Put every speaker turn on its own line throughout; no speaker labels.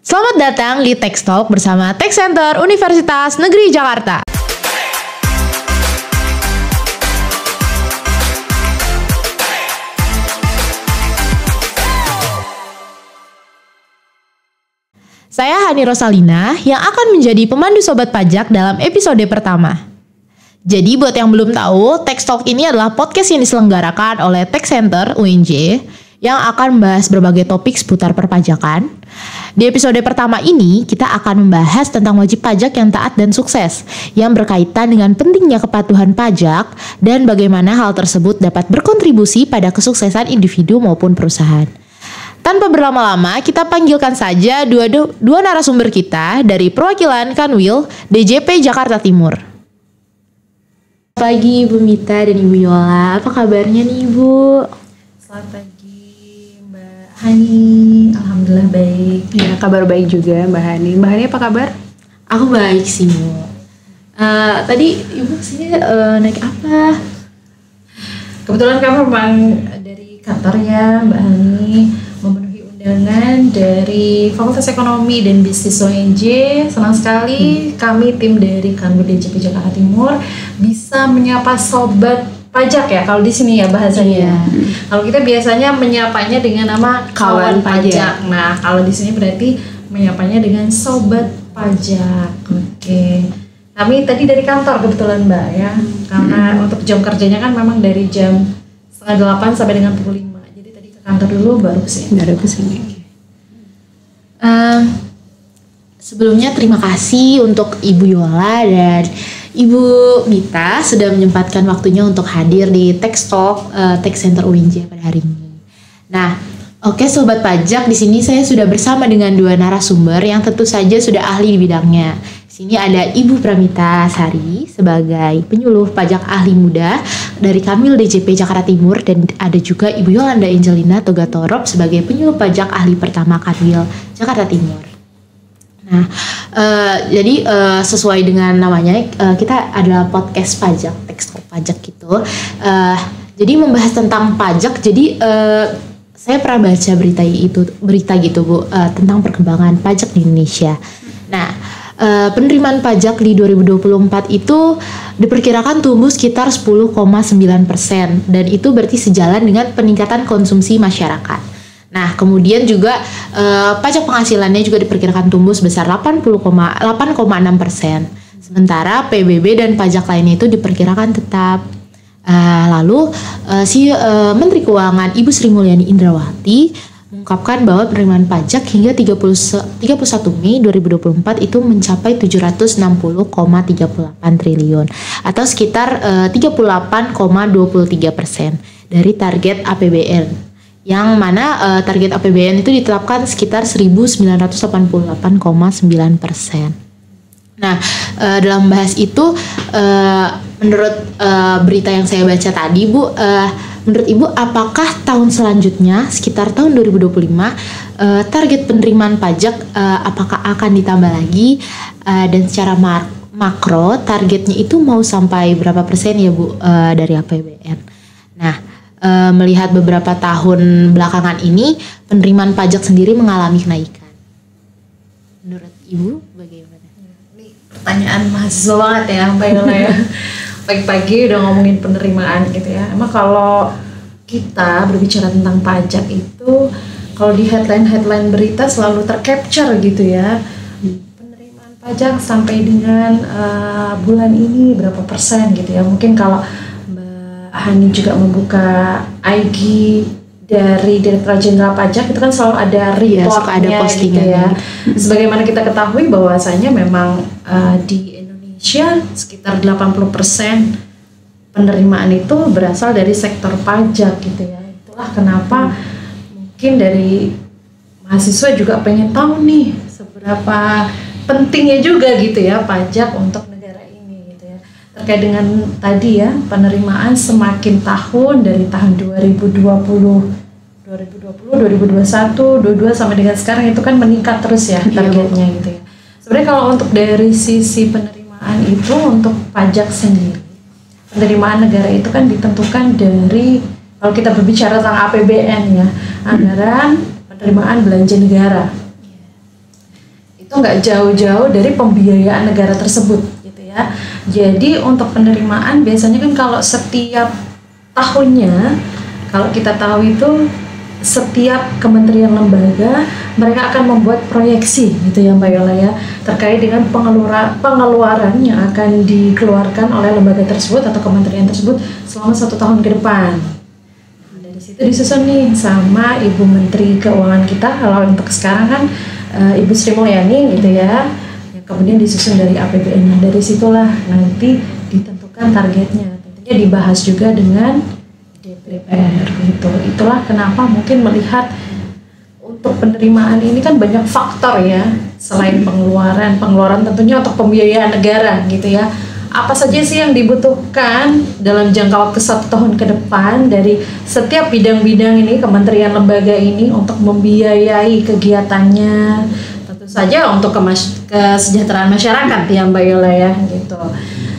Selamat datang di Tech Talk bersama Tech Center Universitas Negeri Jakarta. Saya Hani Rosalina yang akan menjadi pemandu Sobat Pajak dalam episode pertama. Jadi buat yang belum tahu, Tech Talk ini adalah podcast yang diselenggarakan oleh Tech Center UNJ yang akan membahas berbagai topik seputar perpajakan. Di episode pertama ini, kita akan membahas tentang wajib pajak yang taat dan sukses, yang berkaitan dengan pentingnya kepatuhan pajak dan bagaimana hal tersebut dapat berkontribusi pada kesuksesan individu maupun perusahaan. Tanpa berlama-lama, kita panggilkan saja dua narasumber kita dari perwakilan Kanwil DJP Jakarta Timur. Pagi Ibu Mita dan Ibu Yola, apa kabarnya nih Ibu?
Selamat pagi Mbak Hani, alhamdulillah baik.
Ya, kabar baik juga Mbak Hani. Mbak Hani apa kabar?
Aku baik sih Bu. Tadi Ibu kesini naik apa?
Kebetulan kami memang dari kantor ya Mbak Hani, memenuhi undangan dari Fakultas Ekonomi dan Bisnis UNJ. Senang sekali kami tim dari Kanwil DJP Jakarta Timur bisa menyapa sobat pajak ya kalau di sini ya bahasanya.
Iya.
Kalau kita biasanya menyapanya dengan nama kawan pajak. Nah, kalau di sini berarti menyapanya dengan sobat pajak. Oke. Kami tadi dari kantor kebetulan Mbak ya. Karena untuk jam kerjanya kan memang dari jam 7:30 sampai dengan pukul 5. Jadi tadi ke kantor dulu baru kesini.
Baru kesini.
Sebelumnya terima kasih untuk Ibu Yola dan Ibu Mita sudah menyempatkan waktunya untuk hadir di Tech Talk Tech Center UNJ pada hari ini. Nah, oke sobat pajak, di sini saya sudah bersama dengan dua narasumber yang tentu saja sudah ahli di bidangnya. Di sini ada Ibu Pramita Sari sebagai penyuluh pajak ahli muda dari Kanwil DJP Jakarta Timur, dan ada juga Ibu Yolanda Angelina Togatorop sebagai penyuluh pajak ahli pertama Kanwil Jakarta Timur. Nah, jadi sesuai dengan namanya, kita adalah podcast pajak, Tech pajak gitu. Jadi membahas tentang pajak. Jadi saya pernah baca berita gitu Bu, tentang perkembangan pajak di Indonesia. Nah, penerimaan pajak di 2024 itu diperkirakan tumbuh sekitar 10,9%, dan itu berarti sejalan dengan peningkatan konsumsi masyarakat. Nah, kemudian juga pajak penghasilannya juga diperkirakan tumbuh sebesar 8,6%. Sementara PBB dan pajak lainnya itu diperkirakan tetap. Lalu Menteri Keuangan Ibu Sri Mulyani Indrawati mengungkapkan bahwa penerimaan pajak hingga 31 Mei 2024 itu mencapai 760,38 triliun atau sekitar 38,23% dari target APBN. Yang mana target APBN itu ditetapkan sekitar 1988,9%. Nah, dalam bahas itu, menurut berita yang saya baca tadi, Bu, menurut Ibu, apakah tahun selanjutnya, sekitar tahun 2025, target penerimaan pajak apakah akan ditambah lagi, dan secara makro targetnya itu mau sampai berapa persen ya Bu dari APBN? Nah, melihat beberapa tahun belakangan ini penerimaan pajak sendiri mengalami kenaikan. Menurut Ibu bagaimana?
Ini pertanyaan mahasiswa banget ya Mbak Yola ya. Pagi-pagi udah ngomongin penerimaan gitu ya. Emang kalau kita berbicara tentang pajak itu, kalau di headline berita selalu tercapture gitu ya. Penerimaan pajak sampai dengan bulan ini berapa persen gitu ya. Mungkin kalau Hani juga membuka IG dari Direktorat Jenderal Pajak itu kan selalu ada reportnya gitu ya. Sebagaimana kita ketahui bahwasanya memang di Indonesia sekitar 80% penerimaan itu berasal dari sektor pajak gitu ya. Itulah kenapa mungkin dari mahasiswa juga pengen tahu nih seberapa pentingnya juga gitu ya pajak untuk terkait dengan tadi ya, penerimaan semakin tahun dari tahun 2020, 2021, 22 sampai dengan sekarang itu kan meningkat terus ya targetnya gitu ya. Sebenarnya kalau untuk dari sisi penerimaan itu untuk pajak sendiri, penerimaan negara itu kan ditentukan dari, kalau kita berbicara tentang APBN ya, anggaran penerimaan belanja negara. nggak jauh-jauh dari pembiayaan negara tersebut gitu ya. Jadi untuk penerimaan biasanya kan kalau setiap tahunnya, kalau kita tahu itu setiap kementerian lembaga mereka akan membuat proyeksi gitu ya Mbak Yola ya, terkait dengan pengeluaran yang akan dikeluarkan oleh lembaga tersebut atau kementerian tersebut selama 1 tahun ke depan. Dari situ disusun nih sama Ibu Menteri Keuangan kita, kalau untuk sekarang kan Ibu Sri Mulyani gitu ya, kemudian disusun dari APBN. Dari situlah nanti ditentukan targetnya, tentunya dibahas juga dengan DPR gitu. Itulah kenapa mungkin melihat untuk penerimaan ini kan banyak faktor ya, selain pengeluaran tentunya untuk pembiayaan negara gitu ya. Apa saja sih yang dibutuhkan dalam jangka waktu 1 tahun ke depan dari setiap bidang-bidang ini, kementerian lembaga ini untuk membiayai kegiatannya, tentu saja untuk kesejahteraan masyarakat ya Mbak Yola ya gitu.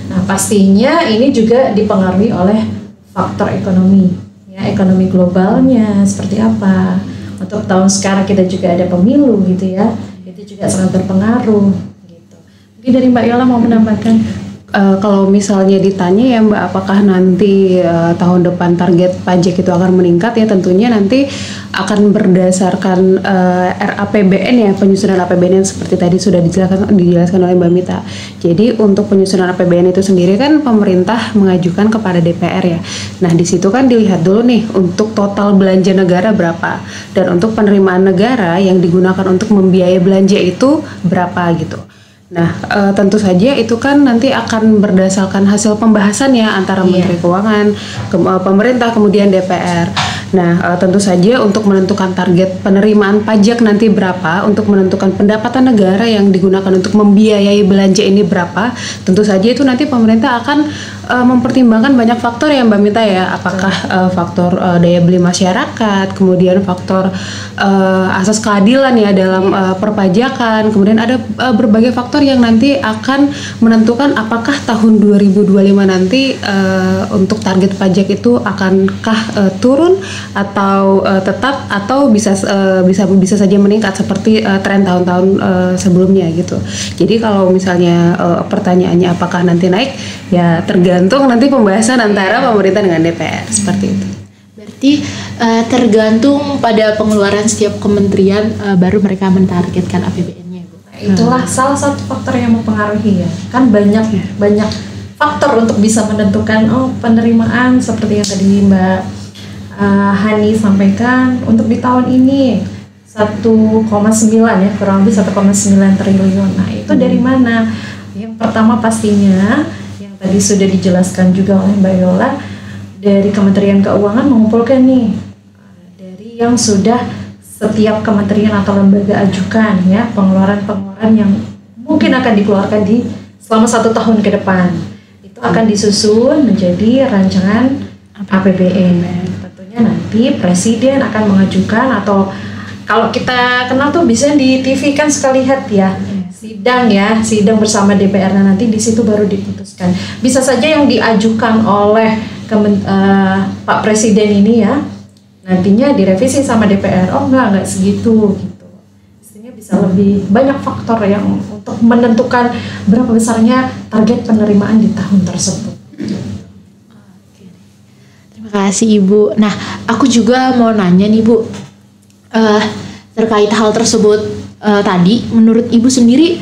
Nah pastinya ini juga dipengaruhi oleh faktor ekonomi ya, ekonomi globalnya seperti apa. Untuk tahun sekarang kita juga ada pemilu gitu ya, itu juga sangat berpengaruh gitu. Mungkin dari Mbak Yola mau menambahkan?
Kalau misalnya ditanya ya Mbak, apakah nanti tahun depan target pajak itu akan meningkat, ya tentunya nanti akan berdasarkan RAPBN ya, penyusunan APBN yang seperti tadi sudah dijelaskan oleh Mbak Mita. Jadi untuk penyusunan APBN itu sendiri kan pemerintah mengajukan kepada DPR ya. Nah di situ kan dilihat dulu nih untuk total belanja negara berapa, dan untuk penerimaan negara yang digunakan untuk membiayai belanja itu berapa gitu. Nah, tentu saja itu kan nanti akan berdasarkan hasil pembahasan ya antara Menteri Keuangan, pemerintah, kemudian DPR. Nah, tentu saja untuk menentukan target penerimaan pajak nanti berapa, untuk menentukan pendapatan negara yang digunakan untuk membiayai belanja ini berapa, tentu saja itu nanti pemerintah akan mempertimbangkan banyak faktor ya Mbak Mita ya, apakah faktor daya beli masyarakat, kemudian faktor asas keadilan ya dalam perpajakan, kemudian ada berbagai faktor yang nanti akan menentukan apakah tahun 2025 nanti untuk target pajak itu akankah turun atau tetap, atau bisa saja meningkat seperti tren tahun-tahun sebelumnya gitu. Jadi kalau misalnya pertanyaannya apakah nanti naik, ya tergantung nanti pembahasan antara pemerintah dengan DPR seperti itu.
Berarti tergantung pada pengeluaran setiap kementerian baru mereka mentargetkan APBN-nya, Bu.
Nah, itulah salah satu faktor yang mempengaruhi ya. Kan banyak faktor untuk bisa menentukan penerimaan seperti yang tadi Mbak Hani sampaikan. Untuk di tahun ini 1,9 ya, kurang lebih 1,9 triliun. Nah, itu dari mana? Yang pertama pastinya yang tadi sudah dijelaskan juga oleh Mbak Yola, dari Kementerian Keuangan mengumpulkan nih dari yang sudah setiap kementerian atau lembaga ajukan ya, pengeluaran yang mungkin akan dikeluarkan selama 1 tahun ke depan. Itu akan disusun menjadi rancangan APBN. Tentunya nanti Presiden akan mengajukan, atau kalau kita kenal tuh bisa di TV kan sekali lihat ya, sidang bersama DPR. Nanti di situ baru diputuskan. Bisa saja yang diajukan oleh Pak Presiden ini ya, nantinya direvisi sama DPR. Oh enggak segitu gitu. Istilahnya bisa lebih banyak faktor yang untuk menentukan berapa besarnya target penerimaan di tahun tersebut.
Terima kasih Ibu. Nah, aku juga mau nanya nih Bu, terkait hal tersebut tadi, menurut Ibu sendiri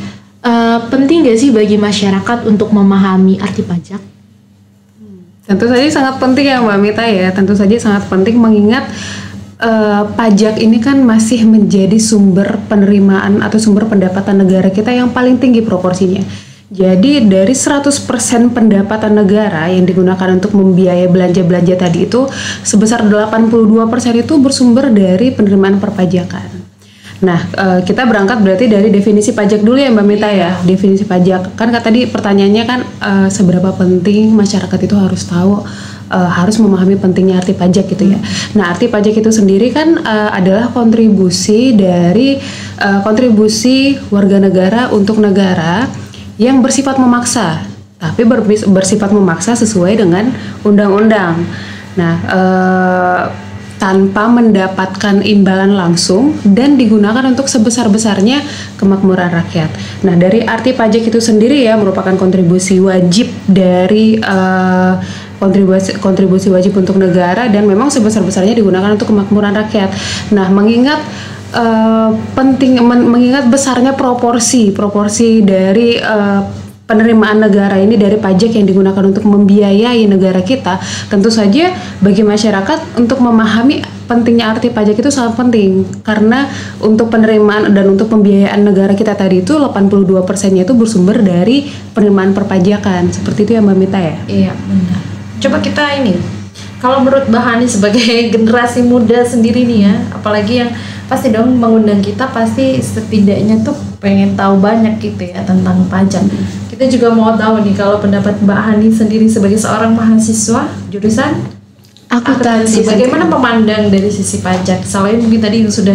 penting gak sih bagi masyarakat untuk memahami arti pajak?
Tentu saja sangat penting ya Mbak Mita ya, tentu saja sangat penting mengingat pajak ini kan masih menjadi sumber penerimaan atau sumber pendapatan negara kita yang paling tinggi proporsinya. Jadi dari 100% pendapatan negara yang digunakan untuk membiayai belanja-belanja tadi itu, sebesar 82% itu bersumber dari penerimaan perpajakan. Nah, kita berangkat berarti dari definisi pajak dulu ya Mbak Mita ya. Definisi pajak, kan tadi pertanyaannya kan seberapa penting masyarakat itu harus tahu, harus memahami pentingnya arti pajak gitu ya. Nah, arti pajak itu sendiri kan adalah kontribusi dari kontribusi warga negara untuk negara yang bersifat memaksa, tapi bersifat memaksa sesuai dengan undang-undang. Nah, tanpa mendapatkan imbalan langsung dan digunakan untuk sebesar-besarnya kemakmuran rakyat. Nah, dari arti pajak itu sendiri ya merupakan kontribusi wajib dari kontribusi wajib untuk negara dan memang sebesar-besarnya digunakan untuk kemakmuran rakyat. Nah, mengingat mengingat besarnya proporsi dari penerimaan negara ini dari pajak yang digunakan untuk membiayai negara kita, tentu saja bagi masyarakat untuk memahami pentingnya arti pajak itu sangat penting, karena untuk penerimaan dan untuk pembiayaan negara kita tadi itu 82%-nya itu bersumber dari penerimaan perpajakan. Seperti itu ya Mbak Mita ya?
Iya, benar. Coba kita ini, kalau menurut Mbak Hani sebagai generasi muda sendiri nih ya, apalagi yang pasti dong mengundang kita, pasti setidaknya tuh pengen tahu banyak gitu ya tentang pajak. Kita juga mau tahu nih kalau pendapat Mbak Hani sendiri sebagai seorang mahasiswa jurusan akuntansi, bagaimana memandang dari sisi pajak? Selain mungkin tadi yang sudah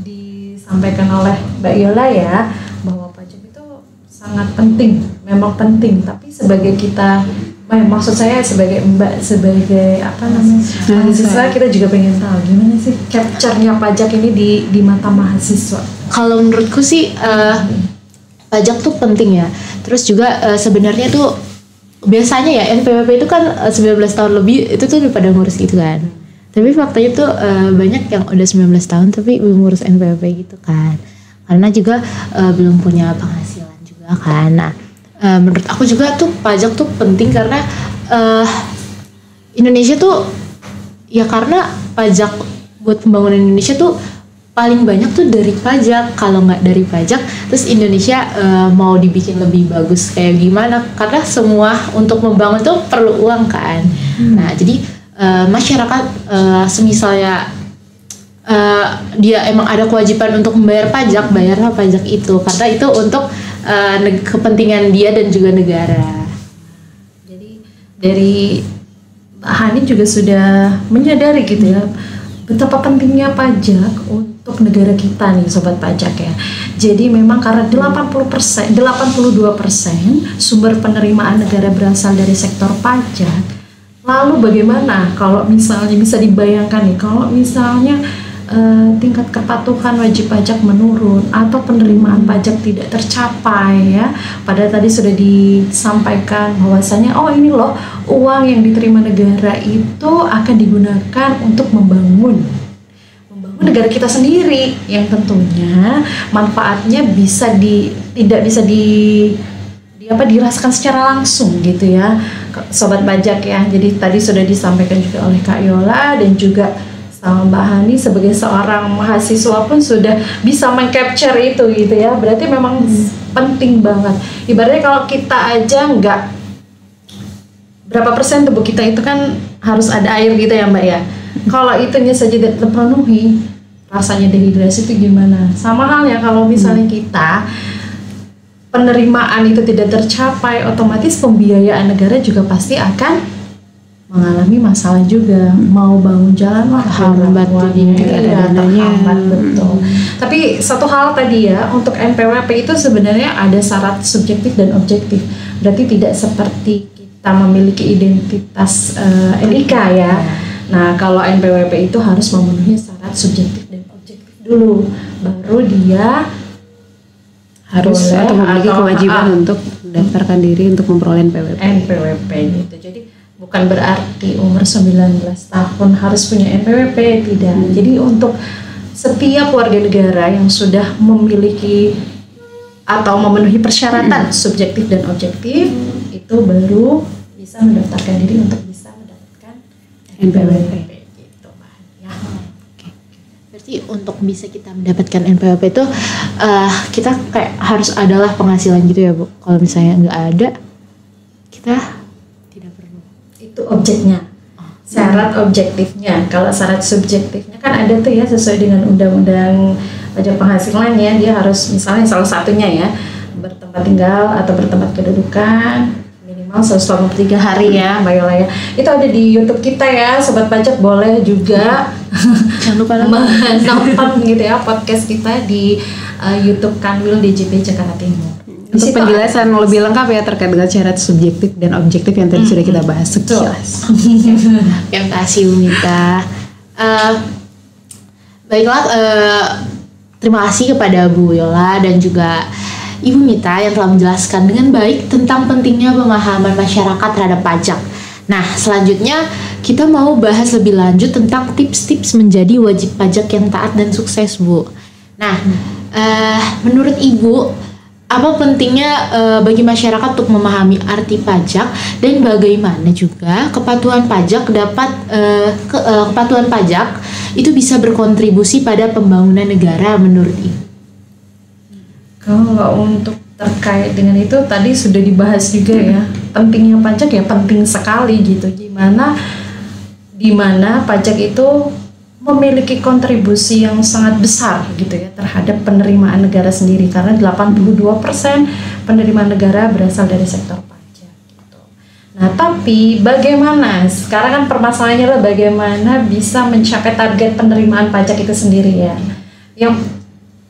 disampaikan oleh Mbak Yola ya, bahwa pajak itu sangat penting, memang penting. Tapi sebagai kita, maksud saya sebagai Mbak, sebagai mahasiswa, kita juga pengen tahu gimana sih capture-nya pajak ini di mata mahasiswa.
Kalau menurutku sih pajak tuh penting ya. Terus juga sebenarnya tuh biasanya ya NPWP itu kan 19 tahun lebih itu tuh pada ngurus gitu kan. Tapi faktanya tuh banyak yang udah 19 tahun tapi belum ngurus NPWP gitu kan. Karena juga belum punya penghasilan juga kan. Nah, menurut aku juga tuh pajak tuh penting karena Indonesia tuh ya, karena pajak buat pembangunan Indonesia tuh paling banyak tuh dari pajak. Kalau nggak dari pajak, terus Indonesia mau dibikin lebih bagus kayak gimana? Karena semua untuk membangun tuh perlu uang kan. Nah, jadi masyarakat semisalnya dia emang ada kewajiban untuk membayar pajak, bayarlah pajak itu karena itu untuk kepentingan dia dan juga negara.
Jadi dari Mbak Hani juga sudah menyadari gitu ya betapa pentingnya pajak untuk negara kita nih sobat pajak ya. Jadi memang karena 82% sumber penerimaan negara berasal dari sektor pajak. Lalu bagaimana kalau misalnya bisa dibayangkan nih kalau misalnya tingkat kepatuhan wajib pajak menurun atau penerimaan pajak tidak tercapai ya. Padahal tadi sudah disampaikan bahwasanya ini loh uang yang diterima negara itu akan digunakan untuk membangun negara kita sendiri yang tentunya manfaatnya tidak bisa dirasakan secara langsung gitu ya sobat pajak ya. Jadi tadi sudah disampaikan juga oleh Kak Yola dan juga sama Mbak Hani sebagai seorang mahasiswa pun sudah bisa meng-capture itu gitu ya. Berarti memang penting banget. Ibaratnya kalau kita aja nggak, berapa persen tubuh kita itu kan harus ada air gitu ya Mbak ya. Kalau itunya saja tidak terpenuhi, rasanya dehidrasi itu gimana? Sama halnya kalau misalnya kita penerimaan itu tidak tercapai, otomatis pembiayaan negara juga pasti akan mengalami masalah juga. Mau bangun jalan
terhambat
betul. Tapi satu hal tadi ya, untuk NPWP itu sebenarnya ada syarat subjektif dan objektif. Berarti tidak seperti kita memiliki identitas NIK ya. Nah, kalau NPWP itu harus memenuhi syarat subjektif dan objektif dulu, baru dia
harus atau memiliki kewajiban untuk mendaftarkan diri untuk memperoleh
NPWP gitu. Jadi bukan berarti umur 19 tahun harus punya NPWP, tidak. Jadi untuk setiap warga negara yang sudah memiliki atau memenuhi persyaratan subjektif dan objektif itu baru bisa mendaftarkan diri untuk bisa mendapatkan NPWP gitu, Mbak. Ya.
Oke. Berarti untuk bisa kita mendapatkan NPWP itu kita kayak harus adalah penghasilan gitu ya Bu. Kalau misalnya nggak ada, kita tidak perlu.
Itu objeknya, syarat objektifnya. Kalau syarat subjektifnya kan ada tuh ya, sesuai dengan undang-undang pajak penghasilan ya, dia harus misalnya salah satunya ya bertempat tinggal atau bertempat kedudukan minimal 183 hari ya Mbak Yola ya. Itu ada di YouTube kita ya sobat pajak, boleh juga
Jangan lupa
nonton gitu ya podcast kita di YouTube Kanwil DJP Jakarta Timur.
Untuk penjelasan lebih lengkap ya terkait dengan syarat subjektif dan objektif yang tadi sudah kita bahas sekilas.
Terima kasih Bu Mita. Eh, Baiklah, terima kasih kepada Bu Yola dan juga Ibu Mita yang telah menjelaskan dengan baik tentang pentingnya pemahaman masyarakat terhadap pajak. Nah, selanjutnya kita mau bahas lebih lanjut tentang tips-tips menjadi wajib pajak yang taat dan sukses, Bu. Nah, menurut Ibu, apa pentingnya bagi masyarakat untuk memahami arti pajak dan bagaimana juga kepatuhan pajak kepatuhan pajak itu bisa berkontribusi pada pembangunan negara menurut Ibu?
Kalau untuk terkait dengan itu tadi sudah dibahas juga ya, pentingnya pajak ya penting sekali gitu. Dimana pajak itu memiliki kontribusi yang sangat besar gitu ya terhadap penerimaan negara sendiri, karena 82% penerimaan negara berasal dari sektor pajak gitu. Nah, tapi bagaimana sekarang kan permasalahannya adalah bagaimana bisa mencapai target penerimaan pajak itu sendiri ya. Yang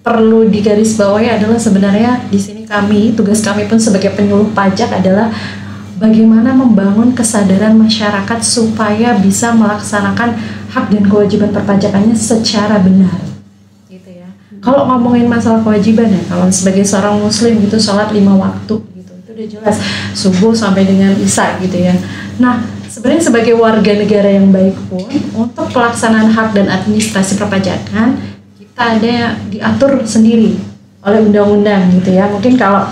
perlu digarisbawahi adalah sebenarnya di sini tugas kami pun sebagai penyuluh pajak adalah bagaimana membangun kesadaran masyarakat supaya bisa melaksanakan hak dan kewajiban perpajakannya secara benar, gitu ya. Kalau ngomongin masalah kewajiban ya, kalau sebagai seorang muslim gitu sholat 5 waktu gitu, itu udah jelas subuh sampai dengan isya gitu ya. Nah, sebenarnya sebagai warga negara yang baik pun untuk pelaksanaan hak dan administrasi perpajakan kita ada diatur sendiri oleh undang-undang gitu ya. Mungkin kalau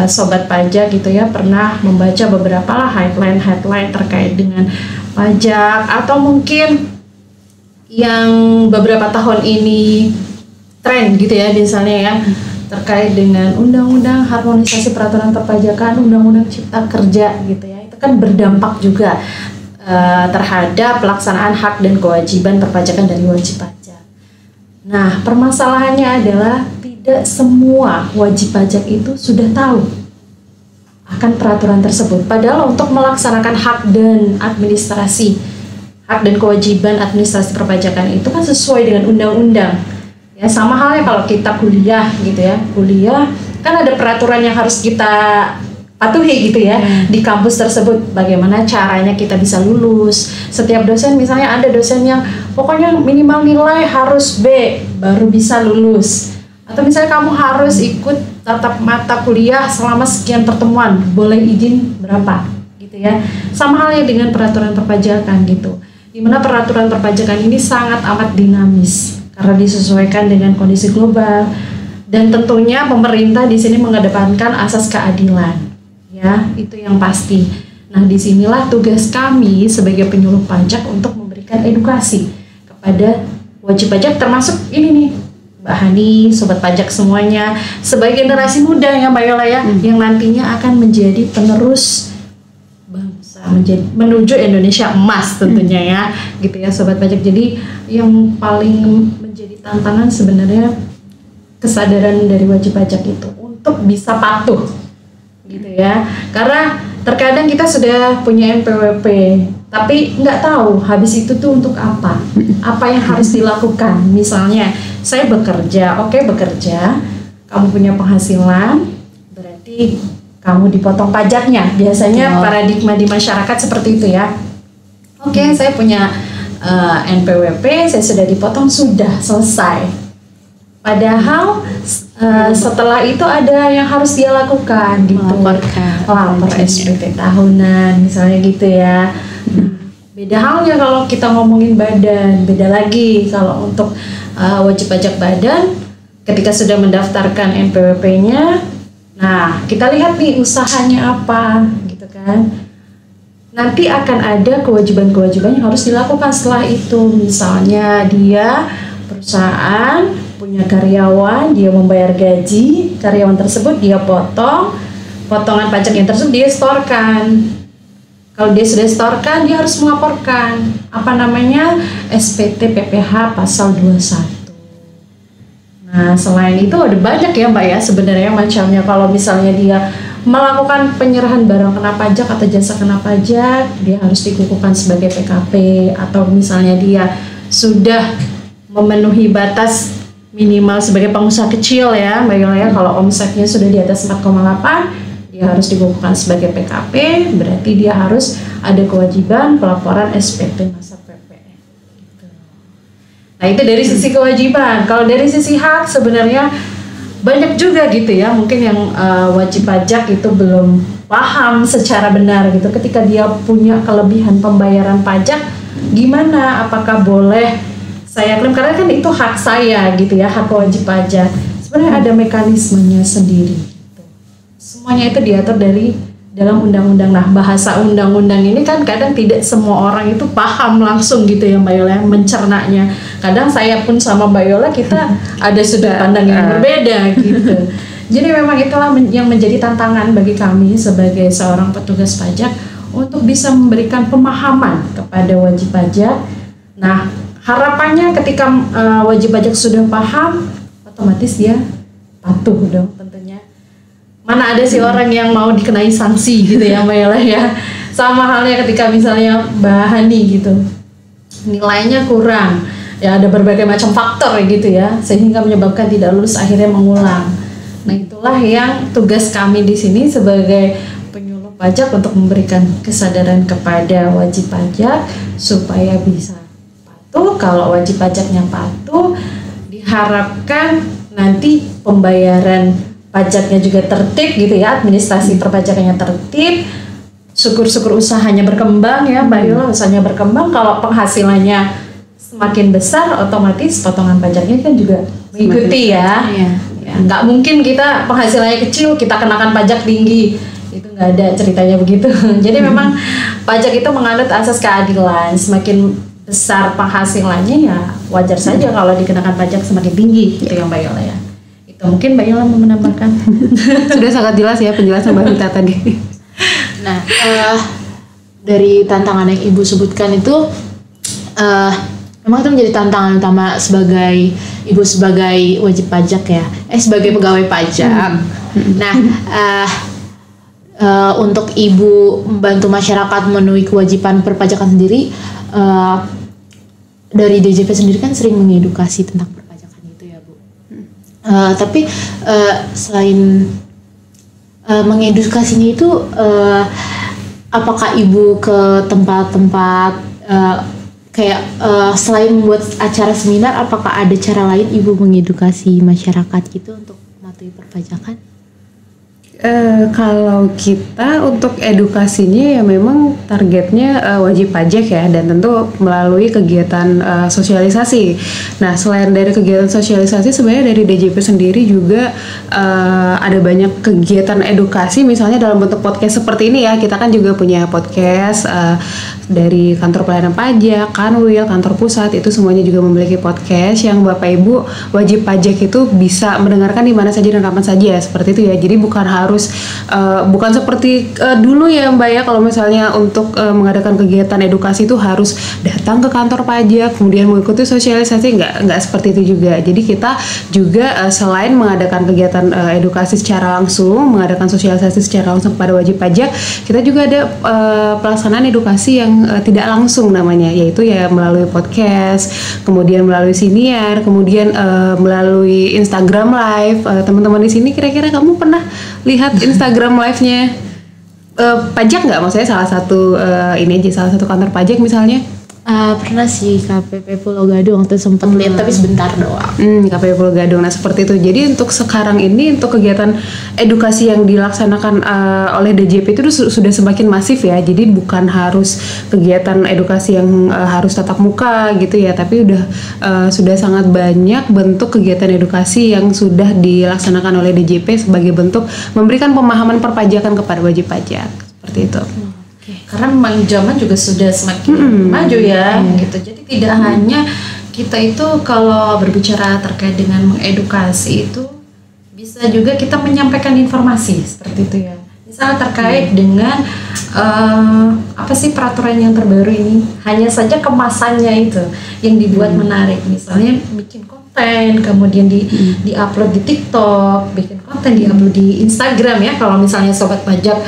sobat pajak gitu ya pernah membaca beberapa lah headline terkait dengan pajak, atau mungkin yang beberapa tahun ini tren gitu ya misalnya ya terkait dengan undang-undang harmonisasi peraturan perpajakan, undang-undang cipta kerja gitu ya, itu kan berdampak juga terhadap pelaksanaan hak dan kewajiban perpajakan dari wajib pajak. Nah, permasalahannya adalah tidak semua wajib pajak itu sudah tahu akan peraturan tersebut. Padahal untuk melaksanakan hak dan kewajiban administrasi perpajakan itu kan sesuai dengan undang-undang. Ya, sama halnya kalau kita kuliah gitu ya. Kuliah kan ada peraturan yang harus kita patuhi gitu ya di kampus tersebut. Bagaimana caranya kita bisa lulus. Setiap dosen misalnya ada dosen yang pokoknya minimal nilai harus B baru bisa lulus. Atau misalnya kamu harus ikut tatap mata kuliah selama sekian pertemuan, boleh izin berapa gitu ya. Sama halnya dengan peraturan perpajakan gitu. Dimana peraturan perpajakan ini sangat amat dinamis karena disesuaikan dengan kondisi global, dan tentunya pemerintah di sini mengedepankan asas keadilan. Ya, itu yang pasti. Nah, disinilah tugas kami sebagai penyuluh pajak untuk memberikan edukasi kepada wajib pajak, termasuk ini nih Mbak Hani, sobat pajak semuanya, sebagai generasi muda ya Mbak Yola ya, yang nantinya akan menjadi penerus bangsa, menuju Indonesia emas tentunya ya, gitu ya sobat pajak. Jadi yang paling menjadi tantangan sebenarnya kesadaran dari wajib pajak itu untuk bisa patuh, gitu ya. Karena terkadang kita sudah punya NPWP, tapi nggak tahu habis itu tuh untuk apa yang harus dilakukan. Misalnya saya bekerja, bekerja, kamu punya penghasilan, berarti kamu dipotong pajaknya. Biasanya paradigma di masyarakat seperti itu ya. Saya punya NPWP, saya sudah dipotong, sudah selesai. Padahal setelah itu ada yang harus dia lakukan gitu. Lapor SPT tahunan misalnya gitu ya. Beda halnya kalau kita ngomongin badan, beda lagi kalau untuk wajib pajak badan ketika sudah mendaftarkan NPWP-nya. Nah, kita lihat nih usahanya apa gitu kan. Nanti akan ada kewajiban-kewajiban yang harus dilakukan setelah itu. Misalnya dia perusahaan punya karyawan, dia membayar gaji, karyawan tersebut dia potongan pajak yang tersebut dia setorkan. Kalau dia sudah setorkan, dia harus melaporkan SPT PPh pasal 21. Nah, selain itu ada banyak ya Mbak ya sebenarnya macamnya. Kalau misalnya dia melakukan penyerahan barang kena pajak atau jasa kena pajak, dia harus dikukuhkan sebagai PKP. Atau misalnya dia sudah memenuhi batas minimal sebagai pengusaha kecil ya Mbak Yola ya, kalau omsetnya sudah di atas 4,8, dia harus dikukuhkan sebagai PKP, berarti dia harus ada kewajiban pelaporan SPT masa PPN gitu. Nah itu dari sisi kewajiban. Kalau dari sisi hak sebenarnya banyak juga gitu ya, mungkin yang wajib pajak itu belum paham secara benar gitu. Ketika dia punya kelebihan pembayaran pajak, gimana? Apakah boleh saya klaim? Karena kan itu hak saya gitu ya, hak wajib pajak. Sebenarnya ada mekanismenya sendiri. Gitu. Semuanya itu diatur dalam undang-undang. Nah, bahasa undang-undang ini kan kadang tidak semua orang itu paham langsung gitu ya Mbak Yola mencernanya. Kadang saya pun sama Mbak Yola kita ada sudut pandang yang berbeda gitu. Jadi memang itulah yang menjadi tantangan bagi kami sebagai seorang petugas pajak untuk bisa memberikan pemahaman kepada wajib pajak. Nah, harapannya ketika wajib pajak sudah paham, otomatis dia patuh dong tentunya. Mana ada sih orang yang mau dikenai sanksi gitu ya Mbak Yola ya. Sama halnya ketika misalnya Mbak Hani gitu, nilainya kurang, ya ada berbagai macam faktor gitu ya, sehingga menyebabkan tidak lulus akhirnya mengulang. Nah itulah yang tugas kami di sini sebagai penyuluh pajak untuk memberikan kesadaran kepada wajib pajak supaya bisa patuh. Kalau wajib pajaknya patuh, diharapkan nanti pembayaran pajaknya juga tertib gitu ya, administrasi perpajakannya tertib, syukur-syukur usahanya berkembang ya Mbak Yola, usahanya berkembang. Kalau penghasilannya semakin besar, otomatis potongan pajaknya kan juga mengikuti ya. Nggak mungkin kita penghasilannya kecil kita kenakan pajak tinggi, itu nggak ada ceritanya begitu. Jadi memang pajak itu menganut asas keadilan. Semakin besar penghasilannya ya wajar saja kalau dikenakan pajak semakin tinggi gitu ya Mbak Yola ya. Mungkin Mbak Yola mau menambahkan.
Sudah sangat jelas ya penjelasan Mbak Vita tadi.
Nah, dari tantangan yang Ibu sebutkan itu, memang itu menjadi tantangan utama sebagai Ibu sebagai wajib pajak ya, sebagai pegawai pajak. Nah, untuk Ibu membantu masyarakat memenuhi kewajiban perpajakan sendiri, dari DJP sendiri kan sering mengedukasi tentang perpajakan itu ya Bu. Tapi selain mengedukasinya itu, apakah Ibu ke tempat-tempat kayak selain membuat acara seminar, apakah ada cara lain Ibu mengedukasi masyarakat gitu untuk mematuhi perpajakan?
Kalau kita untuk edukasinya ya memang targetnya wajib pajak ya, dan tentu melalui kegiatan sosialisasi. Nah selain dari kegiatan sosialisasi, sebenarnya dari DJP sendiri juga ada banyak kegiatan edukasi, misalnya dalam bentuk podcast seperti ini ya. Kita kan juga punya podcast dari kantor pelayanan pajak, Kanwil, kantor pusat, itu semuanya juga memiliki podcast yang Bapak Ibu wajib pajak itu bisa mendengarkan di mana saja dan kapan saja, seperti itu ya. Jadi bukan harus bukan seperti dulu ya Mbak ya, kalau misalnya untuk mengadakan kegiatan edukasi itu harus datang ke kantor pajak kemudian mengikuti sosialisasi, nggak seperti itu juga. Jadi kita juga selain mengadakan kegiatan edukasi secara langsung, mengadakan sosialisasi secara langsung kepada wajib pajak, kita juga ada pelaksanaan edukasi yang tidak langsung namanya, yaitu ya melalui podcast, kemudian melalui siniar, kemudian melalui Instagram Live. Teman-teman di sini kira-kira kamu pernah lihat Instagram live-nya pajak nggak? Maksudnya salah satu salah satu kantor pajak misalnya.
Pernah sih KPP Pulau Gadung, waktu sempat lihat tapi sebentar doang.
KPP Pulau Gadung. Nah seperti itu. Jadi untuk sekarang ini untuk kegiatan edukasi yang dilaksanakan oleh DJP itu sudah semakin masif ya. Jadi bukan harus kegiatan edukasi yang harus tatap muka gitu ya, tapi sudah sangat banyak bentuk kegiatan edukasi yang sudah dilaksanakan oleh DJP sebagai bentuk memberikan pemahaman perpajakan kepada wajib pajak, seperti itu.
Karena memang zaman juga sudah semakin maju ya, gitu. Jadi tidak hanya kita itu kalau berbicara terkait dengan mengedukasi itu, bisa juga kita menyampaikan informasi seperti itu ya. Misalnya terkait dengan apa sih peraturan yang terbaru ini, hanya saja kemasannya itu yang dibuat menarik. Misalnya bikin konten, kemudian di-upload di TikTok, bikin konten di-upload di Instagram ya. Kalau misalnya sobat pajak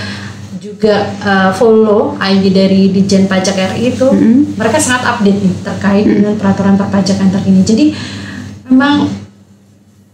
juga follow IG dari Ditjen Pajak RI itu, mereka sangat update nih terkait dengan peraturan perpajakan terkini. Jadi memang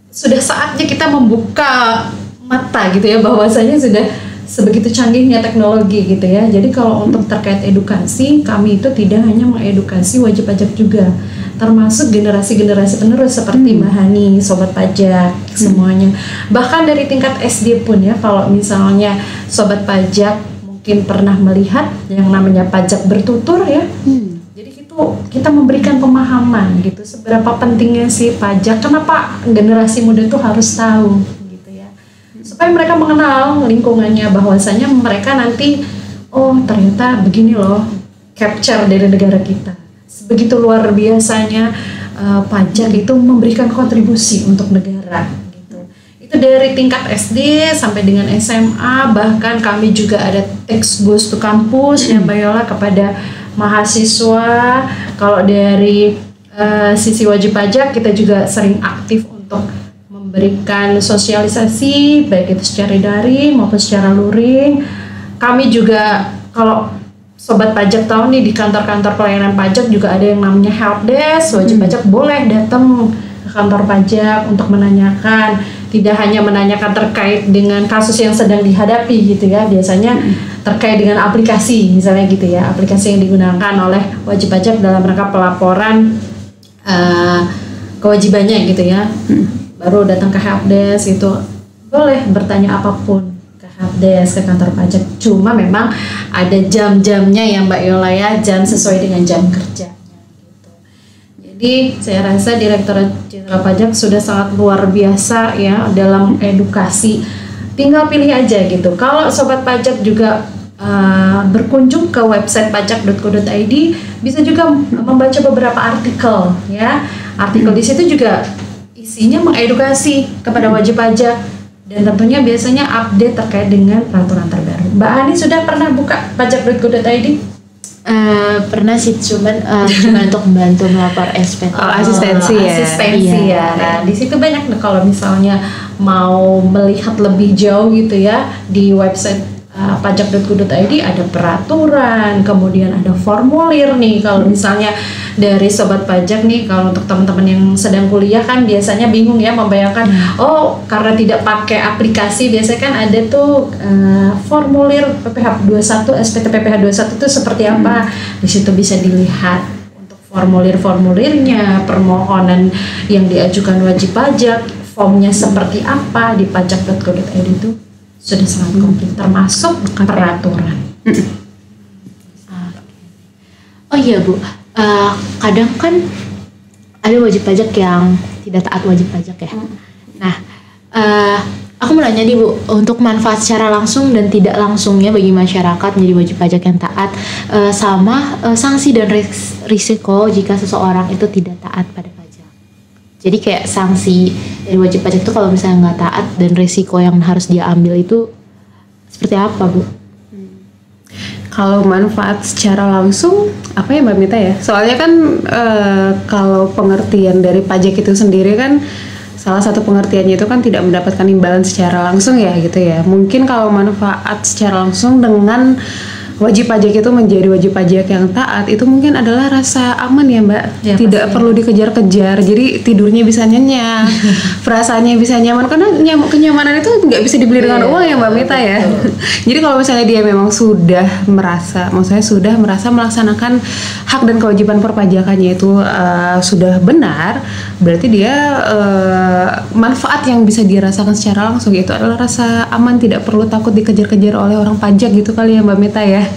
sudah saatnya kita membuka mata gitu ya, bahwasanya sudah sebegitu canggihnya teknologi gitu ya. Jadi kalau untuk terkait edukasi, kami itu tidak hanya mengedukasi wajib pajak juga, termasuk generasi-generasi penerus seperti Mbak Hani, sobat pajak semuanya. Bahkan dari tingkat SD pun ya, kalau misalnya sobat pajak mungkin pernah melihat yang namanya pajak bertutur ya. Jadi itu kita memberikan pemahaman gitu seberapa pentingnya sih pajak, kenapa generasi muda itu harus tahu gitu ya. Supaya mereka mengenal lingkungannya, bahwasanya mereka nanti oh ternyata begini loh capture dari negara kita. Begitu luar biasanya pajak itu memberikan kontribusi untuk negara gitu. Itu dari tingkat SD sampai dengan SMA, bahkan kami juga ada tax goes to campus ya Mbak Yola kepada mahasiswa. Kalau dari sisi wajib pajak kita juga sering aktif untuk memberikan sosialisasi baik itu secara daring maupun secara luring. Kami juga kalau sobat pajak tahu nih di kantor-kantor pelayanan pajak juga ada yang namanya help desk. Wajib pajak boleh datang ke kantor pajak untuk menanyakan, tidak hanya menanyakan terkait dengan kasus yang sedang dihadapi gitu ya, biasanya terkait dengan aplikasi misalnya gitu ya, aplikasi yang digunakan oleh wajib pajak dalam rangka pelaporan kewajibannya gitu ya. Baru datang ke helpdesk itu boleh bertanya apapun ke helpdesk, ke kantor pajak. Cuma memang ada jam-jamnya ya Mbak Yola ya, jam sesuai dengan jam kerjanya gitu. Jadi saya rasa Direktorat Jenderal Pajak sudah sangat luar biasa ya dalam edukasi. Tinggal pilih aja gitu. Kalau sobat pajak juga berkunjung ke website pajak.go.id, bisa juga membaca beberapa artikel ya. Artikel di situ juga isinya mengedukasi kepada wajib pajak dan tentunya biasanya update terkait dengan peraturan terbaru. Mbak Ani sudah pernah buka pajak.go.id?
Pernah sih, cuman untuk membantu melapor SPT.
Asistensi ya.
Asistensi ya. Nah, di situ banyak kalau misalnya mau melihat lebih jauh gitu ya, di website pajak.go.id ada peraturan, kemudian ada formulir nih. Kalau misalnya dari sobat pajak nih, kalau untuk teman-teman yang sedang kuliah kan biasanya bingung ya membayangkan, oh karena tidak pakai aplikasi, biasanya kan ada tuh formulir PPh 21, SPT PPh 21 itu seperti apa. Di situ bisa dilihat untuk formulir-formulirnya, permohonan yang diajukan wajib pajak, formnya seperti apa di pajak.go.id itu sudah sangat komplit, termasuk peraturan.
Oh iya Bu, kadang kan ada wajib pajak yang tidak taat wajib pajak ya. Nah, aku mau nanya nih Bu, untuk manfaat secara langsung dan tidak langsungnya bagi masyarakat menjadi wajib pajak yang taat, sama sanksi dan risiko jika seseorang itu tidak taat pada pajak. Jadi kayak sanksi dari wajib pajak itu kalau misalnya nggak taat, dan risiko yang harus dia ambil itu seperti apa Bu?
Kalau manfaat secara langsung apa ya Mbak Mita ya? Soalnya kan kalau pengertian dari pajak itu sendiri kan salah satu pengertiannya itu kan tidak mendapatkan imbalan secara langsung ya gitu ya. Mungkin kalau manfaat secara langsung dengan wajib pajak itu menjadi wajib pajak yang taat, itu mungkin adalah rasa aman ya Mbak,
ya,
tidak perlu dikejar-kejar, jadi tidurnya bisa nyenyak, perasaannya bisa nyaman, karena kenyamanan itu nggak bisa dibeli dengan uang ya Mbak Mita ya. Jadi kalau misalnya dia memang sudah merasa, maksudnya sudah merasa melaksanakan hak dan kewajiban perpajakannya itu sudah benar, berarti dia manfaat yang bisa dirasakan secara langsung itu adalah rasa aman, tidak perlu takut dikejar-kejar oleh orang pajak gitu kali ya Mbak Mita ya.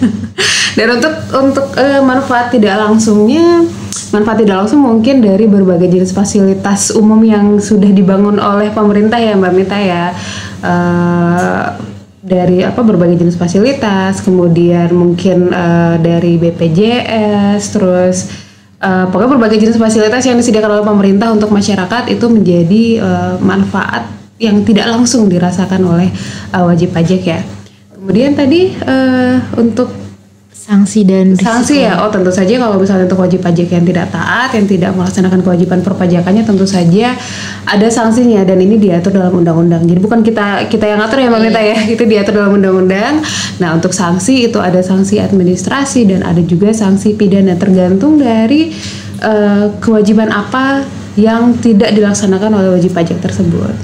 Dan untuk manfaat tidak langsungnya, manfaat tidak langsung mungkin dari berbagai jenis fasilitas umum yang sudah dibangun oleh pemerintah ya Mbak Mita ya. Dari berbagai jenis fasilitas, kemudian mungkin dari BPJS, terus pokoknya berbagai jenis fasilitas yang disediakan oleh pemerintah untuk masyarakat itu menjadi manfaat yang tidak langsung dirasakan oleh wajib pajak ya. Kemudian tadi untuk
sanksi dan risiko.
Sanksi ya, tentu saja kalau misalnya untuk wajib pajak yang tidak taat, yang tidak melaksanakan kewajiban perpajakannya, tentu saja ada sanksinya, dan ini diatur dalam undang-undang. Jadi bukan kita yang ngatur ya Mbak Mita ya, itu diatur dalam undang-undang. Nah untuk sanksi itu ada sanksi administrasi dan ada juga sanksi pidana, tergantung dari kewajiban apa yang tidak dilaksanakan oleh wajib pajak tersebut.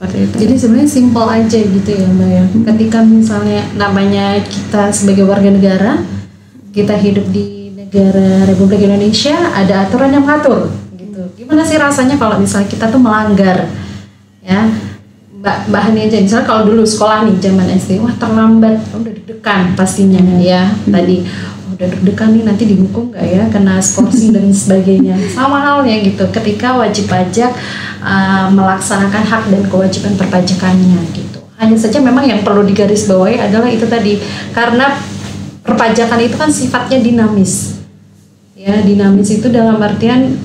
seperti itu.
Jadi sebenarnya simple aja gitu ya Mbak ya. Ketika misalnya namanya kita sebagai warga negara, kita hidup di negara Republik Indonesia, ada aturan yang mengatur gitu. Gimana sih rasanya kalau misalnya kita tuh melanggar ya? Mbak Hani aja misalnya kalau dulu sekolah nih zaman SD, wah terlambat, udah deg-degan pastinya ya. Tadi udah deg-degan nih nanti dihukum nggak ya, kena skorsing dan sebagainya. Sama halnya gitu ketika wajib pajak melaksanakan hak dan kewajiban perpajakannya gitu. Hanya saja memang yang perlu digarisbawahi adalah itu tadi, karena perpajakan itu kan sifatnya dinamis. Ya, dinamis itu dalam artian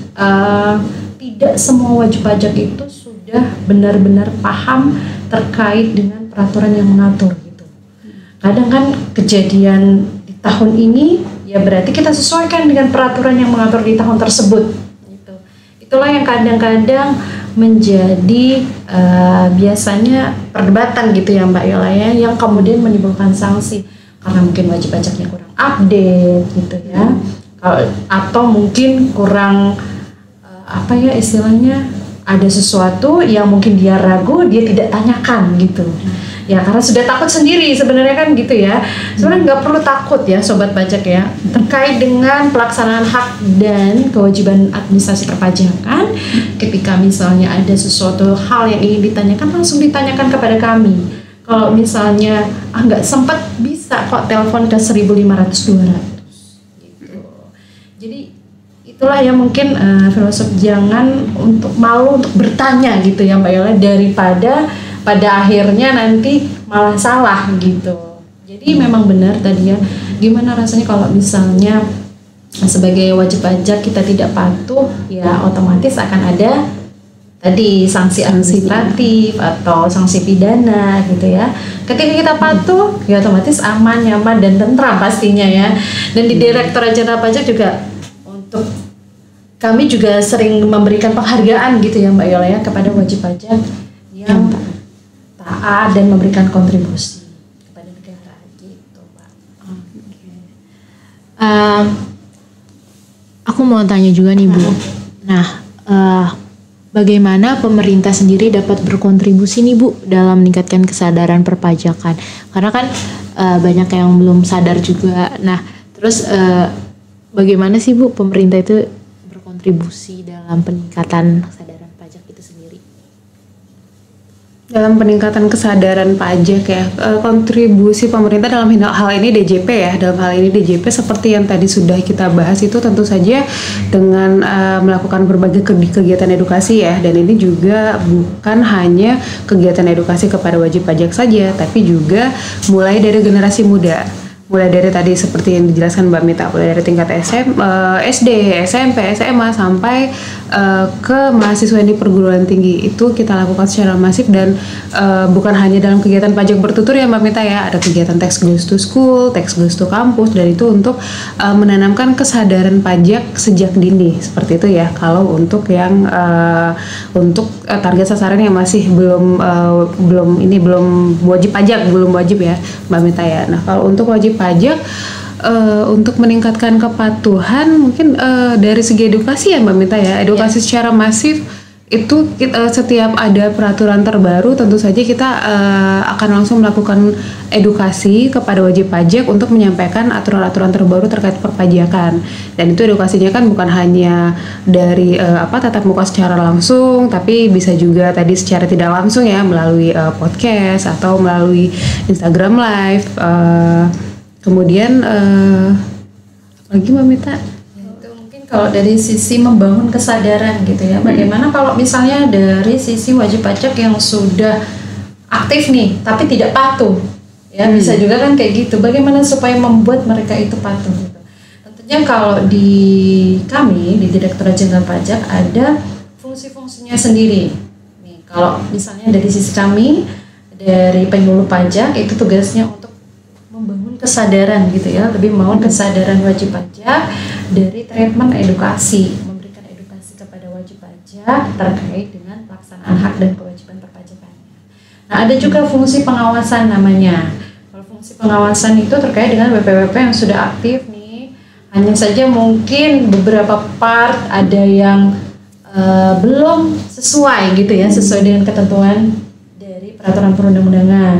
tidak semua wajib pajak itu sudah benar-benar paham terkait dengan peraturan yang mengatur gitu. Kadang kan kejadian di tahun ini ya berarti kita sesuaikan dengan peraturan yang mengatur di tahun tersebut gitu. Itulah yang kadang-kadang menjadi biasanya perdebatan gitu ya Mbak Yola ya, yang kemudian menimbulkan sanksi karena mungkin wajib pajaknya kurang update gitu ya. Atau mungkin kurang apa ya istilahnya, ada sesuatu yang mungkin dia ragu, dia tidak tanyakan gitu. Ya karena sudah takut sendiri sebenarnya kan gitu ya. Sebenarnya nggak perlu takut ya sobat pajak ya, terkait dengan pelaksanaan hak dan kewajiban administrasi perpajakan. Ketika misalnya ada sesuatu hal yang ingin ditanyakan, langsung ditanyakan kepada kami. Kalau misalnya nggak sempat, bisa kok telepon ke 1500-200 gitu. Jadi itulah ya mungkin filosof, jangan untuk malu untuk bertanya gitu ya Mbak Yola, daripada pada akhirnya nanti malah salah gitu. Jadi memang benar tadi ya, gimana rasanya kalau misalnya sebagai wajib pajak kita tidak patuh, ya otomatis akan ada tadi sanksi administratif atau sanksi pidana gitu ya. Ketika kita patuh, ya otomatis aman, nyaman dan tentram pastinya ya. Dan di Direktorat Jenderal Pajak juga untuk kami juga sering memberikan penghargaan gitu ya Mbak Yola ya kepada wajib pajak yang taat dan memberikan kontribusi kepada negara gitu Pak.
Aku mau tanya juga nih Bu. Nah, bagaimana pemerintah sendiri dapat berkontribusi nih Bu dalam meningkatkan kesadaran perpajakan? Karena kan banyak yang belum sadar juga. Nah, terus bagaimana sih Bu pemerintah itu berkontribusi dalam peningkatan kesadaran pajak itu sendiri?
Dalam peningkatan kesadaran pajak ya, kontribusi pemerintah dalam hal ini DJP ya, dalam hal ini DJP seperti yang tadi sudah kita bahas itu tentu saja dengan melakukan berbagai kegiatan edukasi ya, dan ini juga bukan hanya kegiatan edukasi kepada wajib pajak saja, tapi juga mulai dari generasi muda. Mulai dari tadi seperti yang dijelaskan Mbak Mita, mulai dari tingkat SD, SMP, SMA sampai ke mahasiswa di perguruan tinggi, itu kita lakukan secara masif dan bukan hanya dalam kegiatan pajak bertutur ya Mbak Mita ya, ada kegiatan Tax Goes to School, Tax Goes to Campus, dan itu untuk menanamkan kesadaran pajak sejak dini seperti itu ya. Kalau untuk yang untuk target sasaran yang masih belum wajib pajak, belum wajib ya Mbak Mita ya. Nah kalau untuk wajib pajak untuk meningkatkan kepatuhan mungkin dari segi edukasi ya Mbak Mita ya, edukasi secara masif itu setiap ada peraturan terbaru tentu saja kita akan langsung melakukan edukasi kepada wajib pajak untuk menyampaikan aturan-aturan terbaru terkait perpajakan. Dan itu edukasinya kan bukan hanya dari tatap muka secara langsung, tapi bisa juga tadi secara tidak langsung ya melalui podcast atau melalui Instagram Live. Kemudian lagi Mbak Mita?
Kalau dari sisi membangun kesadaran gitu ya, bagaimana kalau misalnya dari sisi wajib pajak yang sudah aktif nih tapi tidak patuh ya, bisa juga kan kayak gitu, bagaimana supaya membuat mereka itu patuh gitu. Tentunya kalau di kami di Direktorat Jenderal Pajak ada fungsi-fungsinya sendiri nih. Kalau misalnya dari sisi kami dari penyuluh pajak, itu tugasnya untuk membangun kesadaran gitu ya, lebih membangun kesadaran wajib pajak dari treatment edukasi, memberikan edukasi kepada wajib pajak terkait dengan pelaksanaan hak dan kewajiban perpajakannya. Nah, ada juga fungsi pengawasan namanya. Kalau fungsi pengawasan itu terkait dengan WP-WP yang sudah aktif nih, hanya saja mungkin beberapa part ada yang belum sesuai gitu ya, sesuai dengan ketentuan peraturan perundang-undangan.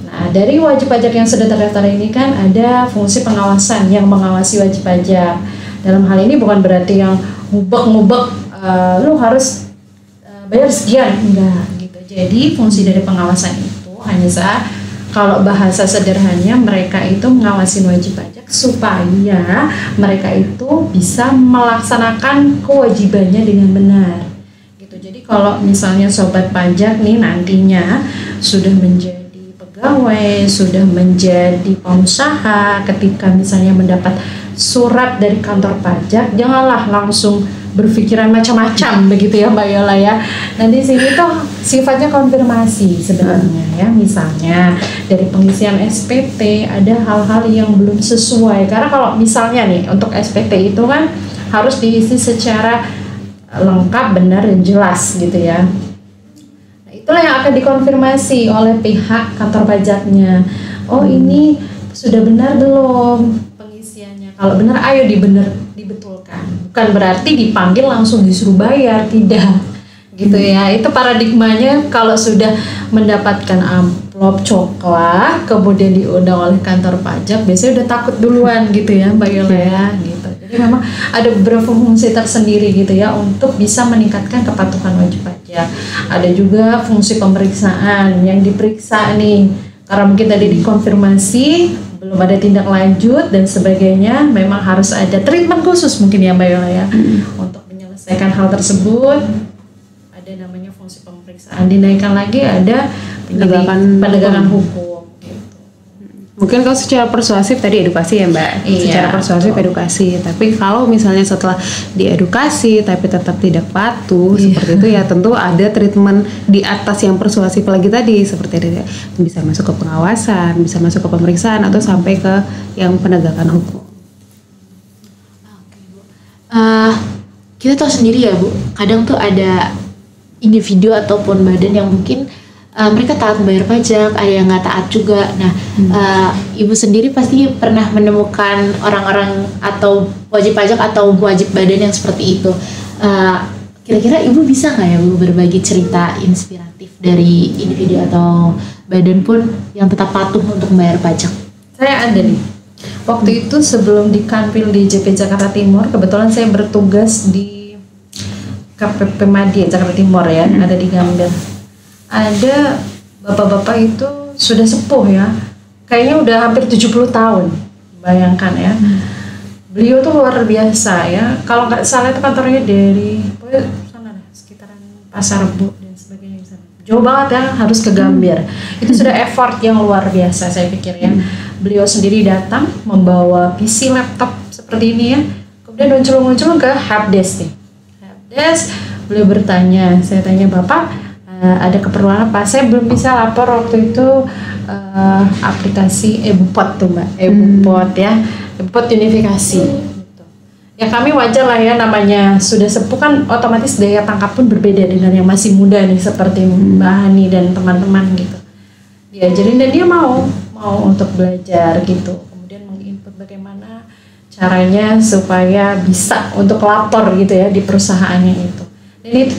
Nah, dari wajib pajak yang sudah terdaftar ini kan ada fungsi pengawasan yang mengawasi wajib pajak. Dalam hal ini bukan berarti yang ngubek-ngubek lu harus bayar sekian, enggak gitu. Jadi fungsi dari pengawasan itu hanya kalau bahasa sederhananya mereka itu mengawasi wajib pajak supaya mereka itu bisa melaksanakan kewajibannya dengan benar. Gitu. Jadi kalau misalnya sobat pajak nih nantinya sudah menjadi pegawai, sudah menjadi pengusaha, ketika misalnya mendapat surat dari kantor pajak, janganlah langsung berpikiran macam-macam begitu ya Mbak Yola ya. Nah di sini tuh sifatnya konfirmasi sebenarnya ya. Misalnya dari pengisian SPT ada hal-hal yang belum sesuai. Karena kalau misalnya nih untuk SPT itu kan harus diisi secara lengkap, benar dan jelas gitu ya. Itulah yang akan dikonfirmasi oleh pihak kantor pajaknya. Oh ini sudah benar belum pengisiannya? Kalau benar ayo dibetulkan. Bukan berarti dipanggil langsung disuruh bayar, tidak. Gitu ya. Itu paradigmanya kalau sudah mendapatkan amplop coklat kemudian diundang oleh kantor pajak biasanya udah takut duluan gitu ya Mbak Yola ya gitu. Jadi memang ada beberapa fungsi tersendiri gitu ya untuk bisa meningkatkan kepatuhan wajib pajak. Ada juga fungsi pemeriksaan yang diperiksa nih karena mungkin tadi dikonfirmasi belum ada tindak lanjut dan sebagainya, memang harus ada treatment khusus mungkin ya Mbak Yola ya untuk menyelesaikan hal tersebut. Ada namanya fungsi pemeriksaan, dinaikkan lagi ada penegakan hukum.
Mungkin kalau secara persuasif tadi edukasi ya Mbak, secara persuasif edukasi. Tapi kalau misalnya setelah diedukasi tapi tetap tidak patuh seperti itu ya tentu ada treatment di atas yang persuasif lagi tadi seperti itu. Bisa masuk ke pengawasan, bisa masuk ke pemeriksaan atau sampai ke yang penegakan hukum.
Oke, Bu. Kita tahu sendiri ya Bu, kadang tuh ada individu ataupun badan yang mungkin mereka taat membayar pajak, ada yang nggak taat juga. Nah, Ibu sendiri pasti pernah menemukan orang-orang atau wajib pajak atau wajib badan yang seperti itu. Kira-kira Ibu bisa nggak ya Bu berbagi cerita inspiratif dari individu atau badan pun yang tetap patuh untuk membayar pajak?
Saya ada nih. Waktu itu sebelum di Kanwil di JP Jakarta Timur, kebetulan saya bertugas di KPP Madi Jakarta Timur ya, ada di Gambir. Ada bapak-bapak itu sudah sepuh ya, kayaknya udah hampir 70 tahun, bayangkan ya. Beliau tuh luar biasa ya, kalau nggak salah itu kantornya dari sana sekitaran Pasar Rebo dan sebagainya, jauh banget ya, harus ke Gambir. Itu sudah effort yang luar biasa saya pikir ya. Beliau sendiri datang membawa PC laptop seperti ini ya, kemudian muncul ke helpdesk nih. Helpdesk, beliau bertanya, saya tanya Bapak, ada keperluan apa? Saya belum bisa lapor waktu itu aplikasi EBUPOT tuh Mbak, EBUPOT ya, EBUPOT unifikasi. Gitu. Ya kami wajar lah ya, namanya sudah sepuh kan otomatis daya tangkap pun berbeda dengan yang masih muda nih seperti Mbak Hani dan teman-teman gitu. Diajarin dan dia mau untuk belajar gitu. Kemudian menginput bagaimana caranya supaya bisa untuk lapor gitu ya di perusahaannya itu. Dan itu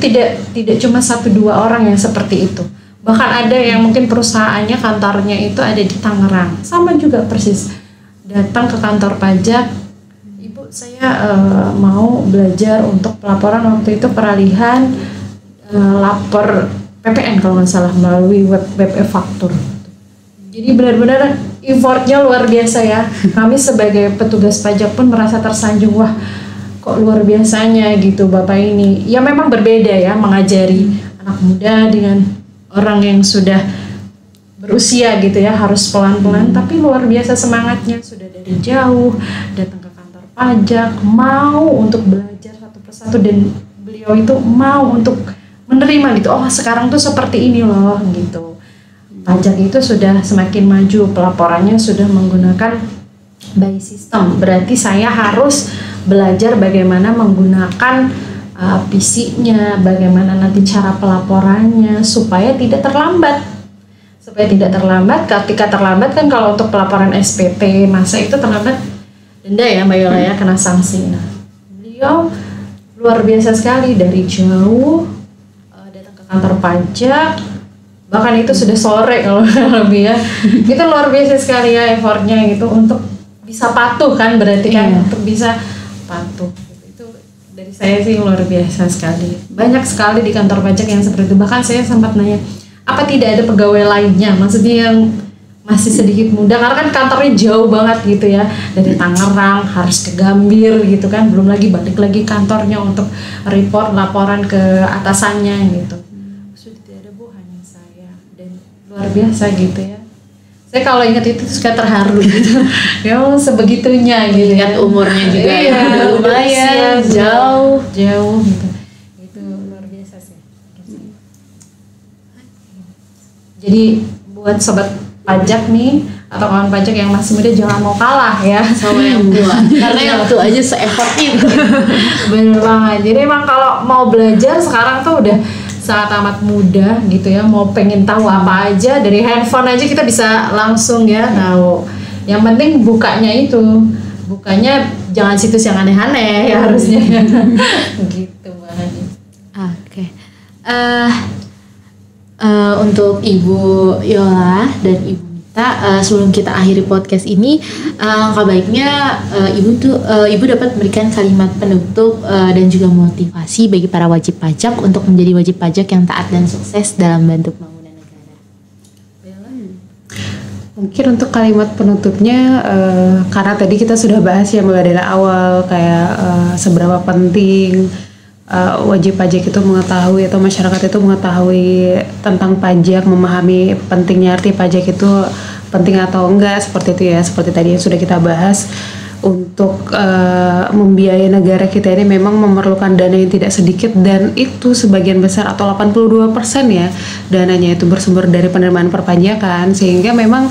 tidak cuma 1-2 orang yang seperti itu. Bahkan ada yang mungkin perusahaannya kantornya itu ada di Tangerang. Sama juga persis. Datang ke kantor pajak, Ibu saya mau belajar untuk pelaporan waktu itu peralihan lapor PPN kalau nggak salah melalui web e-faktur. Jadi benar-benar effortnya luar biasa ya. Kami sebagai petugas pajak pun merasa tersanjung, wah kok luar biasanya gitu Bapak ini. Ya memang berbeda ya mengajari anak muda dengan orang yang sudah berusia gitu ya, harus pelan-pelan tapi luar biasa semangatnya, sudah dari jauh datang ke kantor pajak, mau untuk belajar satu persatu dan beliau itu mau untuk menerima gitu. Oh sekarang tuh seperti ini loh gitu. Pajak itu sudah semakin maju, pelaporannya sudah menggunakan by system. Berarti saya harus belajar bagaimana menggunakan PC-nya, bagaimana nanti cara pelaporannya supaya tidak terlambat. Ketika terlambat kan kalau untuk pelaporan SPT masa itu terlambat denda ya Mbak Yola ya, kena sanksi. Nah, beliau luar biasa sekali dari jauh datang ke kantor pajak, bahkan itu sudah sore kalau lebih ya. Itu luar biasa sekali ya effortnya gitu untuk bisa patuh kan, berarti kan untuk bisa patuh. Itu dari saya sih luar biasa sekali. Banyak sekali di kantor pajak yang seperti itu. Bahkan saya sempat nanya, apa tidak ada pegawai lainnya? Maksudnya yang masih sedikit muda, karena kan kantornya jauh banget gitu ya, dari Tangerang harus ke Gambir gitu kan, belum lagi balik lagi kantornya untuk report laporan ke atasannya gitu. Sudah tidak ada, Bu, hanya saya. Dan luar biasa gitu ya, saya kalau ingat itu suka terharu gitu. Ya Allah, sebegitunya gitu ya.
Ingat umurnya juga ya, udah lumayan jauh
gitu. Itu luar biasa sih. Jadi buat sobat pajak nih atau kawan pajak yang masih muda, jangan mau kalah ya
sama yang tua, karena yang tua aja se-effort itu.
Bener banget. Jadi emang kalau mau belajar sekarang tuh udah sangat amat mudah gitu ya. Mau pengen tahu apa aja dari handphone aja kita bisa langsung ya tahu. Yang penting bukanya jangan situs yang aneh-aneh ya harusnya. Gitu banget.
Oke. Untuk Ibu Yola dan Ibu Mita, sebelum kita akhiri podcast ini, langkah baiknya Ibu dapat memberikan kalimat penutup dan juga motivasi bagi para wajib pajak untuk menjadi wajib pajak yang taat dan sukses dalam bentuk pembangunan negara.
Mungkin untuk kalimat penutupnya, karena tadi kita sudah bahas ya mulai dari awal kayak seberapa penting wajib pajak itu mengetahui atau masyarakat itu mengetahui tentang pajak, memahami pentingnya arti pajak itu penting atau enggak, seperti itu ya, seperti tadi yang sudah kita bahas. Untuk membiayai negara kita ini memang memerlukan dana yang tidak sedikit, dan itu sebagian besar atau 82% ya dananya itu bersumber dari penerimaan perpajakan, sehingga memang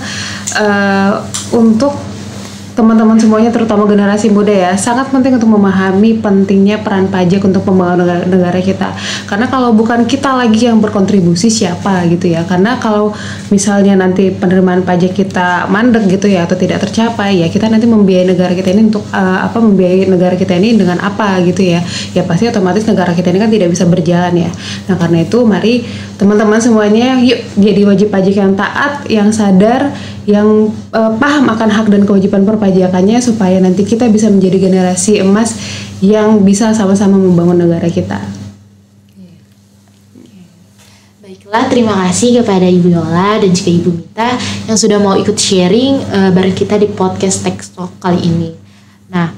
untuk teman-teman semuanya, terutama generasi muda ya, sangat penting untuk memahami pentingnya peran pajak untuk pembangunan negara kita. Karena kalau bukan kita lagi yang berkontribusi, siapa gitu ya. Karena kalau misalnya nanti penerimaan pajak kita mandek gitu ya atau tidak tercapai, ya kita nanti membiayai negara kita ini untuk membiayai negara kita ini dengan apa gitu ya. Ya pasti otomatis negara kita ini kan tidak bisa berjalan ya. Nah karena itu mari teman-teman semuanya yuk jadi wajib pajak yang taat, yang sadar, yang paham akan hak dan kewajiban perpajakannya, supaya nanti kita bisa menjadi generasi emas yang bisa sama-sama membangun negara kita.
Baiklah, terima kasih kepada Ibu Yola dan juga Ibu Mita yang sudah mau ikut sharing bareng kita di podcast Tech Talk kali ini. Nah,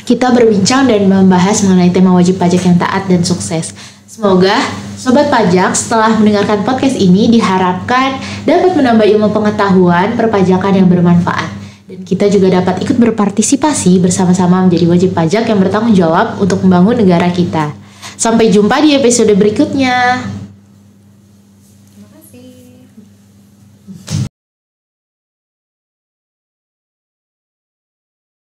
kita berbincang dan membahas mengenai tema wajib pajak yang taat dan sukses. Semoga Sobat Pajak setelah mendengarkan podcast ini diharapkan dapat menambah ilmu pengetahuan perpajakan yang bermanfaat. Dan kita juga dapat ikut berpartisipasi bersama-sama menjadi wajib pajak yang bertanggung jawab untuk membangun negara kita. Sampai jumpa di episode berikutnya.
Terima kasih.